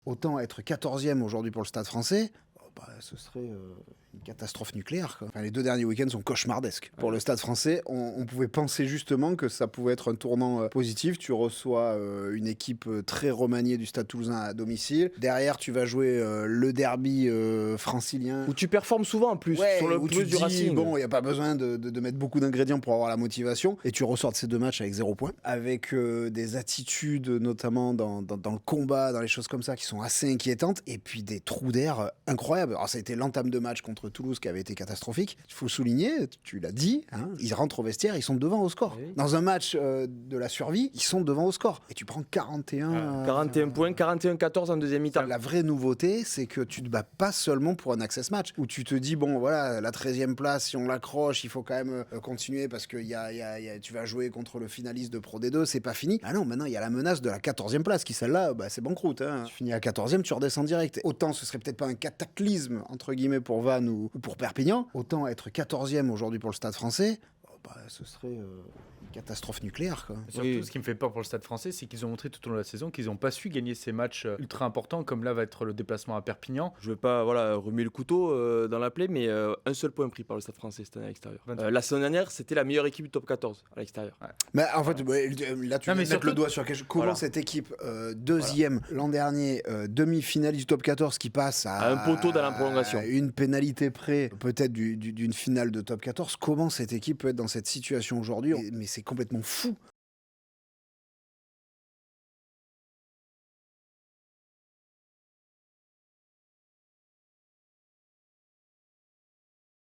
Autant être 14e aujourd'hui pour le Stade français, ce serait une catastrophe nucléaire, quoi. Enfin, les 2 derniers week-ends sont cauchemardesques. Pour le Stade français, on pouvait penser justement que ça pouvait être un tournant positif. Tu reçois une équipe très remaniée du Stade Toulousain à domicile. Derrière, tu vas jouer le derby francilien. Où tu performes souvent en plus sur le où tu pelouse te du dis, Racing. bon, il n'y a pas besoin de mettre beaucoup d'ingrédients pour avoir la motivation. Et tu ressors de ces 2 matchs avec 0 points. Avec des attitudes, notamment dans le combat, dans les choses comme ça, qui sont assez inquiétantes. Et puis des trous d'air incroyables. Alors, ça a été l'entame de match contre Toulouse qui avait été catastrophique. Il faut le souligner, tu l'as dit, hein, ils rentrent au vestiaire, ils sont devant au score. Oui. Dans un match de la survie, ils sont devant au score. Et tu prends 41... 41 points, 41-14 en deuxième mi-temps. La vraie nouveauté, c'est que tu te bats pas seulement pour un access match, où tu te dis, bon, voilà, la 13e place, si on l'accroche, il faut quand même continuer parce que tu vas jouer contre le finaliste de Pro D2, c'est pas fini. Ah non, maintenant, il y a la menace de la 14e place, qui celle-là, c'est banqueroute. Hein. Tu finis à 14e, tu redescends direct. Autant ce serait peut-être pas un cataclysme, entre guillemets, pour Vannes ou pour Perpignan, autant être 14e aujourd'hui pour le Stade français, ce serait une catastrophe nucléaire, quoi. Surtout, ce qui me fait peur pour le Stade français, c'est qu'ils ont montré tout au long de la saison qu'ils n'ont pas su gagner ces matchs ultra importants, comme là va être le déplacement à Perpignan. Je ne veux pas remuer le couteau dans la plaie, mais un seul point pris par le Stade français cette année à l'extérieur. La saison dernière, c'était la meilleure équipe du top 14 à l'extérieur. Ouais. Mais en fait, là, tu mets le doigt sur quelque chose. Comment cette équipe, deuxième l'an dernier, demi-finaliste du top 14, qui passe à un poteau dans la prolongation, une pénalité près, peut-être d'une finale de top 14, comment cette équipe peut être dans cette situation aujourd'hui? Mais c'est complètement fou.